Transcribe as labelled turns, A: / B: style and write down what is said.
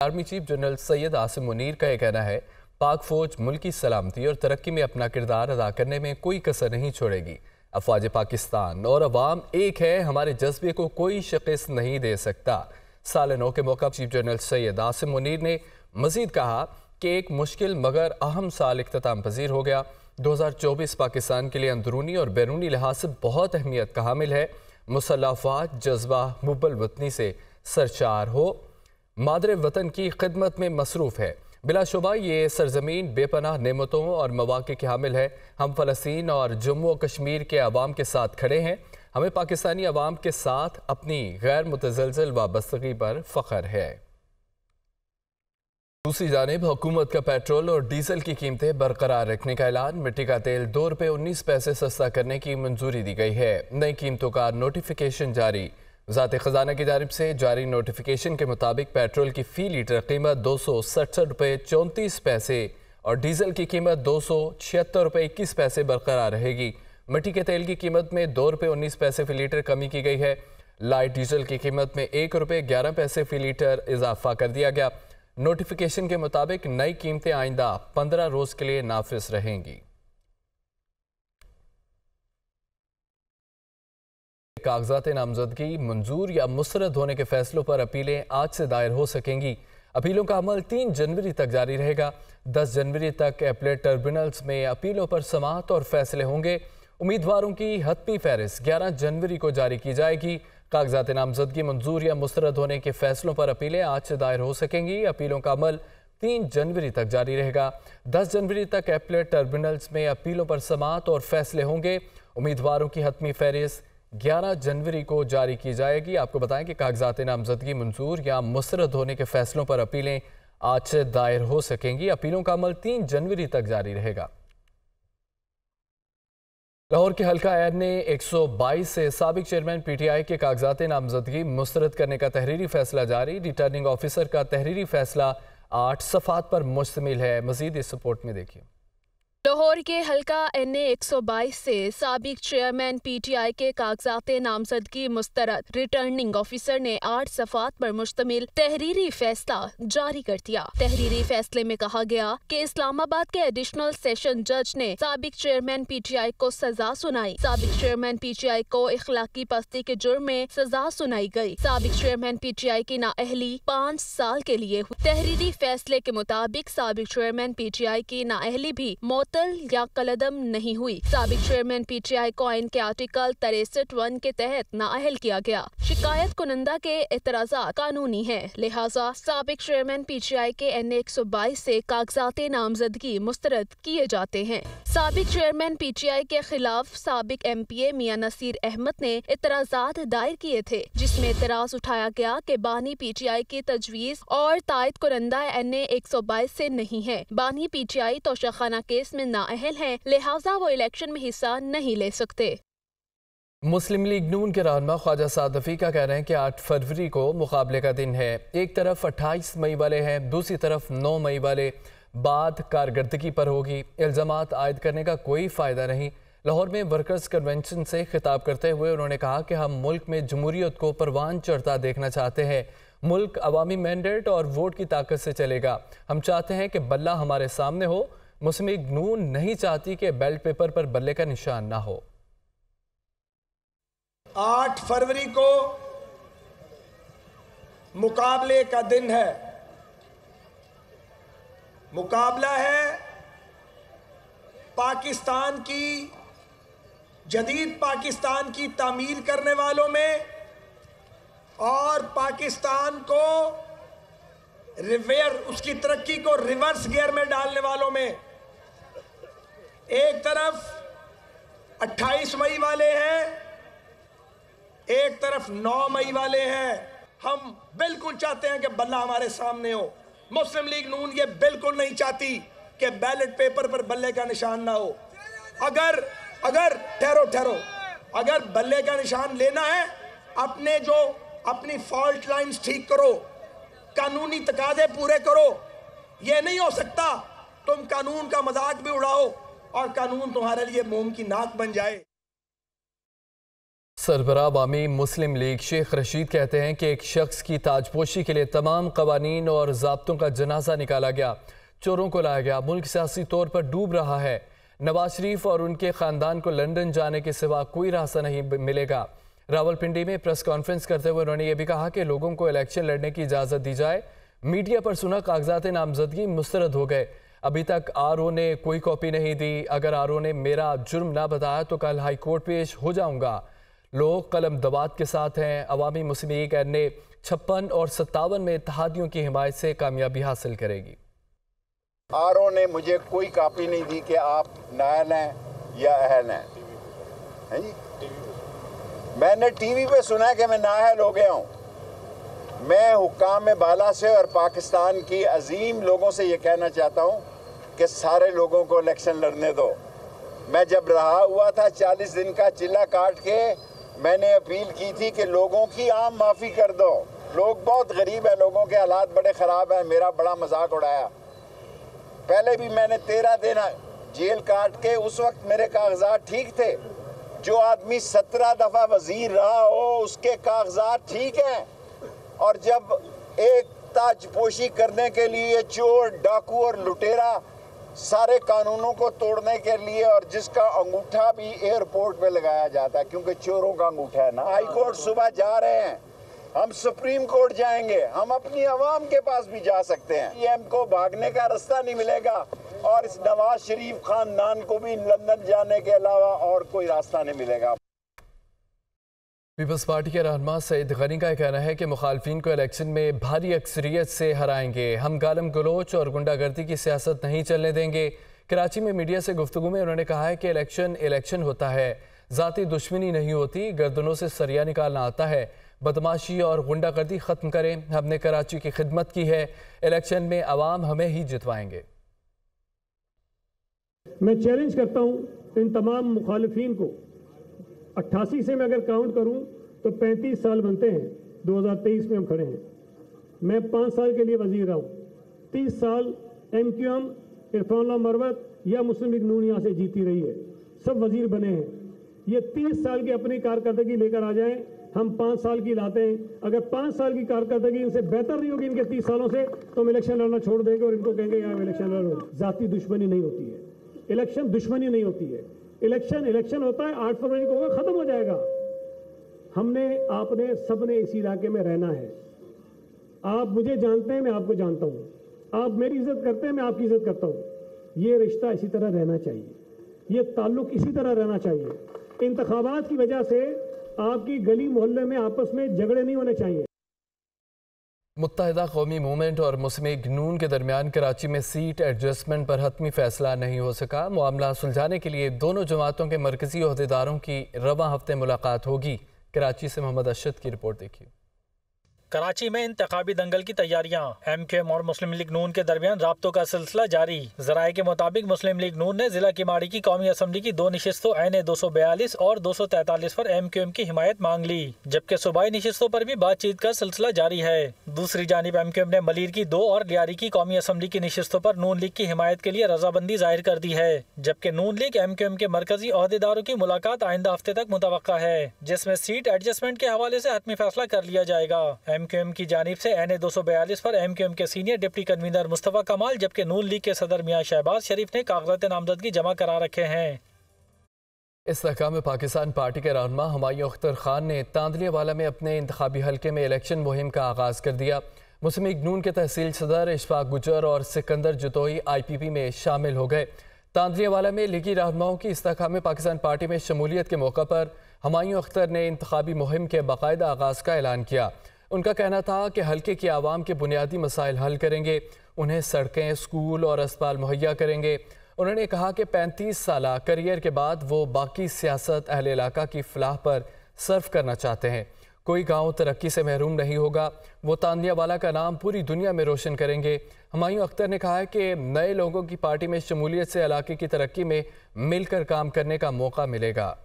A: Army chief general Syed Asim Munir का यह कहना है, पाक फौज मुल्क की सलामती और तरक्की में अपना किरदार अदा करने में कोई कसर नहीं छोड़ेगी। अफवाज पाकिस्तान और अवाम एक है, हमारे जज्बे को कोई शिकस्त नहीं दे सकता। साल नौ के मौका चीफ जनरल सैयद आसिम मुनीर ने मजीद कहा कि एक मुश्किल मगर अहम साल इख्तिताम पजीर हो गया। 2024 पाकिस्तान के लिए अंदरूनी और बैरूनी लिहाज से बहुत अहमियत का हामिल है। मुसल्लह अफवाज जज्बा हुब्बुल वतनी से सरशार हो, मादरे वतन की खिदमत में मसरूफ़ है। बिलाशुबा ये सरजमीन बेपनाह नेमतों और मौक़े की हामिल है। हम फ़लस्तीन और जम्मू और कश्मीर के अवाम के साथ खड़े हैं। हमें पाकिस्तानी अवाम के साथ अपनी गैर मुतज़लज़ल वाबस्तगी पर फ़ख्र है। दूसरी जानिब हुकूमत का पेट्रोल और डीजल की कीमतें बरकरार रखने का ऐलान। मिट्टी का तेल 2 रुपये 19 पैसे सस्ता करने की मंजूरी दी गई है। नई कीमतों का नोटिफिकेशन जारी। वज़ारत ख़ज़ाना की जानिब से जारी नोटिफिकेशन के मुताबिक पेट्रोल की फ़ी लीटर कीमत 267 रुपये 34 पैसे और डीजल की कीमत 276 रुपये 21 पैसे बरकरार रहेगी। मिट्टी के तेल की कीमत में 2 रुपये 19 पैसे फ़ी लीटर कमी की गई है। लाइट डीजल की कीमत में 1 रुपये 11 पैसे फ़ी लीटर इजाफा कर दिया गया। नोटिफिकेशन के मुताबिक नई कीमतें आइंदा 15 रोज़ के लिए नाफिज रहेंगी। कागजात नामजदगी मंजूर या मुस्तरद होने के फैसलों पर अपीलें आज से दायर हो सकेंगी। अपीलों का अमल 3 जनवरी तक जारी रहेगा। 10 जनवरी तक एपलेट ट्रिब्यूनल्स में अपीलों पर समाअत और फैसले होंगे। उम्मीदवारों की हतमी फहरिस्त 11 जनवरी को जारी की जाएगी। कागजात नामजदगी मंजूर या मुस्तरद होने के फैसलों पर अपीलें आज से दायर हो सकेंगी। अपीलों का अमल 3 जनवरी तक जारी रहेगा। 10 जनवरी तक एपलेट ट्रिब्यूनल्स में अपीलों पर समाअत और फैसले होंगे। उम्मीदवारों की हतमी फहरिस्त 11 जनवरी को जारी की जाएगी। आपको बताएं कि कागजात नामजदगी मंजूर या मुस्तरद होने के फैसलों पर अपीलें आज से दायर हो सकेंगी। अपीलों का अमल 3 जनवरी तक जारी रहेगा। लाहौर के हल्का ऐन ने 122 से साबिक चेयरमैन PTI के कागजात नामजदगी मुस्तरद करने का तहरीरी फैसला जारी। रिटर्निंग ऑफिसर का तहरीरी फैसला 8 सफ़ात पर मुश्तमिल है। मजीद इस रिपोर्ट में देखिए।
B: लाहौर के हल्का NA 122 से साबिक चेयरमैन PTI के कागजात नामजदगी मुस्तरद। रिटर्निंग ऑफिसर ने 8 सफ़ात पर मुश्तमिल तहरीरी फैसला जारी कर दिया। तहरीरी फैसले में कहा गया कि इस्लामाबाद के एडिशनल सेशन जज ने साबिक चेयरमैन PTI को सजा सुनाई। साबिक चेयरमैन PTI को इखलाकी पस्ती के जुर्म में सजा सुनाई गई। साबिक चेयरमैन PTI की नाअहली 5 साल के लिए हुई। तहरीरी फैसले के मुताबिक साबिक चेयरमैन PTI की नाअहली भी मौत या कलदम नहीं हुई। साबिक चेयरमैन PTI को आइन के आर्टिकल 63(1) के तहत नाअहल किया गया। शिकायत कुनंदा के एतराज़ात कानूनी है, लिहाजा साबिक चेयरमैन PTI के NA 122 से कागजात नामजदगी मुस्तरद किए जाते हैं। साबिक चेयरमैन PTI के खिलाफ साबिक MPA मियां नसीर अहमद ने एतराज़ात दायर किए थे, जिसमें एतराज़ उठाया गया कि बानी PTI की तजवीज़ और तायद कुनंदा NA 122 से नहीं है। बानी PTI तोशाखाना केस में नाअहल हैं, लिहाजा वो इलेक्शन में हिस्सा नहीं ले सकते।
A: मुस्लिम लीग नून के रहनुमा ख्वाजा सादफी का कहना है कि 8 फरवरी को मुकाबले का दिन है। एक तरफ 28 मई वाले हैं, दूसरी तरफ 9 मई वाले। बात कारकर्दगी पर होगी। इल्ज़ामात आयद करने का कोई फ़ायदा नहीं। लाहौर में वर्कर्स कन्वेंशन से खिताब करते हुए उन्होंने कहा कि हम मुल्क में जमहूरियत को परवान चढ़ता देखना चाहते हैं। मुल्क अवामी मैंडेट और वोट की ताकत से चलेगा। हम चाहते हैं कि बल्ला हमारे सामने हो। मुस्लिम लीग नून नहीं चाहती कि बैलेट पेपर पर बल्ले का निशान ना हो।
C: 8 फरवरी को मुकाबले का दिन है। मुकाबला है पाकिस्तान की, जदीद पाकिस्तान की तामीर करने वालों में और पाकिस्तान को उसकी तरक्की को रिवर्स गियर में डालने वालों में। एक तरफ 28 मई वाले हैं, एक तरफ 9 मई वाले हैं। हम बिल्कुल चाहते हैं कि बल्ला हमारे सामने हो। मुस्लिम लीग नून ये बिल्कुल नहीं चाहती कि बैलेट पेपर पर बल्ले का निशान ना हो। अगर ठहरो, अगर बल्ले का निशान लेना है, अपनी फॉल्ट लाइंस ठीक करो, कानूनी तकाजे पूरे करो। ये नहीं हो सकता तुम कानून का मजाक भी उड़ाओ और कानून तुम्हारे लिए मोम की नाक बन जाए।
A: सरबराह अवामी मुस्लिम लीग शेख रशीद कहते हैं कि एक शख्स की ताजपोशी के लिए तमाम कवानीन और ज़ाब्तों का जनाजा निकाला गया, चोरों को लाया गया, मुल्क सियासी तौर पर डूब रहा है। नवाज शरीफ और उनके ख़ानदान को लंदन जाने के सिवा कोई रास्ता नहीं मिलेगा। रावलपिंडी में प्रेस कॉन्फ्रेंस करते हुए उन्होंने ये भी कहा कि लोगों को इलेक्शन लड़ने की इजाज़त दी जाए। मीडिया पर सुना कागजात नामजदगी मुस्तरद हो गए, अभी तक RO ने कोई कॉपी नहीं दी। अगर RO ने मेरा जुर्म ना बताया तो कल हाई कोर्ट पेश हो जाऊंगा। लोग कलम दवात के साथ हैं। अवामी मुस्लिम लीग ने 56 और 57 में इत्तेहादियों की हिमायत से कामयाबी हासिल करेगी।
D: RO ने मुझे कोई कॉपी नहीं दी कि आप नायल हैं या अहल हैं जी। मैंने टीवी पे सुना है कि मैं नाअहल हो गया हूँ। मैं हुक्काम बाला से और पाकिस्तान की अजीम लोगों से ये कहना चाहता हूँ कि सारे लोगों को इलेक्शन लड़ने दो। मैं जब रहा हुआ था 40 दिन का चिल्ला काट के मैंने अपील की थी कि लोगों की आम माफ़ी कर दो। लोग बहुत गरीब हैं, लोगों के हालात बड़े ख़राब हैं। मेरा बड़ा मजाक उड़ाया। पहले भी मैंने 13 दिन जेल काट के, उस वक्त मेरे कागजात ठीक थे। जो आदमी 17 दफ़ा वजीर रहा हो उसके कागजात ठीक हैं। और जब एक ताजपोशी करने के लिए चोर, डाकू और लुटेरा सारे कानूनों को तोड़ने के लिए, और जिसका अंगूठा भी एयरपोर्ट पे लगाया जाता है क्योंकि चोरों का अंगूठा है ना। हाई कोर्ट सुबह जा रहे हैं, हम सुप्रीम कोर्ट जाएंगे, हम अपनी आवाम के पास भी जा सकते हैं। PM को भागने का रास्ता नहीं मिलेगा और इस नवाज शरीफ खानदान को भी लंदन जाने के अलावा और कोई रास्ता नहीं मिलेगा।
A: पीपल्स पार्टी के रहनुमा सईद गनी का कहना है कि मुखालफिन को इलेक्शन में भारी अक्सरियत से हराएंगे। हम गालम गलोच और गुंडागर्दी की सियासत नहीं चलने देंगे। कराची में मीडिया से गुफ्तगू में उन्होंने कहा है कि इलेक्शन होता है, ज़ाती दुश्मनी नहीं होती, गर्दनों से सरिया निकालना आता है। बदमाशी और गुंडागर्दी ख़त्म करें। हमने कराची की खिदमत की है, इलेक्शन में अवाम हमें ही जितवाएंगे।
E: मैं चैलेंज करता हूँ इन तमाम मुखालिफिन को। 88 से मैं अगर काउंट करूं तो 35 साल बनते हैं। 2023 में हम खड़े हैं। मैं 5 साल के लिए वजीर रहा हूं। 30 साल MQM, इरफान मरवत या मुस्लिम लीग नून यहाँ से जीती रही है, सब वजीर बने हैं। ये 30 साल की अपनी कारकर्दगी लेकर आ जाएं, हम 5 साल की लाते हैं। अगर 5 साल की कारकर्दगी इनसे बेहतर नहीं होगी इनके 30 सालों से, तो हम इलेक्शन लड़ना छोड़ देंगे और इनको कहेंगे यार इलेक्शन लड़ो। जाती दुश्मनी नहीं होती है, इलेक्शन दुश्मनी नहीं होती है। इलेक्शन होता है 8 फरवरी को होगा, खत्म हो जाएगा। हमने, आपने, सबने इस इलाके में रहना है। आप मुझे जानते हैं, मैं आपको जानता हूं। आप मेरी इज्जत करते हैं, मैं आपकी इज्जत करता हूं। ये रिश्ता इसी तरह रहना चाहिए, ये ताल्लुक इसी तरह रहना चाहिए। इंतखाबात की वजह से आपकी गली मोहल्ले में आपस में झगड़े नहीं होने चाहिए।
A: मुत्तहिदा कौमी मूवमेंट और मुस्लिम लीग नून के दरमियान कराची में सीट एडजस्टमेंट पर हतमी फैसला नहीं हो सका। मामला सुलझाने के लिए दोनों जमातों के मरकजी ओहदेदारों की रवां हफ्ते मुलाकात होगी। कराची से मोहम्मद अशद की रिपोर्ट देखिए।
F: कराची में इंतखाबी दंगल की तैयारियां। MQM और मुस्लिम लीग नून के दरमियान राब्तों का सिलसिला जारी। जराये के मुताबिक मुस्लिम लीग नून ने जिला किमाड़ी की कौमी असम्बली की 2 नशिस्तों NA 242 और 243 पर MQM की हिमायत मांग ली, जबकि सूबाई नशिस्तों पर भी बातचीत का सिलसिला जारी है। दूसरी जानिब MQM ने मलीर की 2 और लियारी की कौमी असम्बली की नशिस्तों पर नून लीग की हिमायत के लिए रजाबंदी जाहिर कर दी है, जबकि नून लीग MQM के मरकजी ओहदेदारों की मुलाकात आइंदा हफ्ते तक मुतवक्का है, जिसमें सीट एडजस्टमेंट के हवाले से हतमी फैसला कर लिया जाएगा। MQM की जानिब से NA 242 पर MQM के सीनियर डिप्टी कन्वीनर मुस्तफा कमाल, जबकि नून लीग के सदर मियां शहबाज शरीफ ने कागजात नामजदगी जमा करा रखे हैं।
A: इस्तेहकाम पाकिस्तान पार्टी के रहनुमा हुमायूं अख्तर खान ने तांदलियावाला में अपने इंतखाबी हल्के में इलेक्शन मुहिम का आगाज़ कर दिया। मुस्लिम लीग नून के तहसील सदर इशफाक गुजर और सिकंदर जतोई IPP में शामिल हो गए। तांदलियावाला में लीगी रहनुमाओं की इस्तेहकाम पाकिस्तान पार्टी में शमूलियत के मौका पर हुमायूं अख्तर ने इंतखाबी मुहिम के बाकायदा आगाज़ का ऐलान किया। उनका कहना था कि हल्के की आवाम के बुनियादी मसाइल हल करेंगे, उन्हें सड़कें, स्कूल और अस्पताल मुहैया करेंगे। उन्होंने कहा कि 35 साल करियर के बाद वो बाकी सियासत अहले इलाका की फलाह पर सर्फ करना चाहते हैं। कोई गांव तरक्की से महरूम नहीं होगा। वो तांदलियावाला का नाम पूरी दुनिया में रोशन करेंगे। हुमायूं अख्तर ने कहा है कि नए लोगों की पार्टी में शमूलियत से इलाके की तरक्की में मिलकर काम करने का मौका मिलेगा।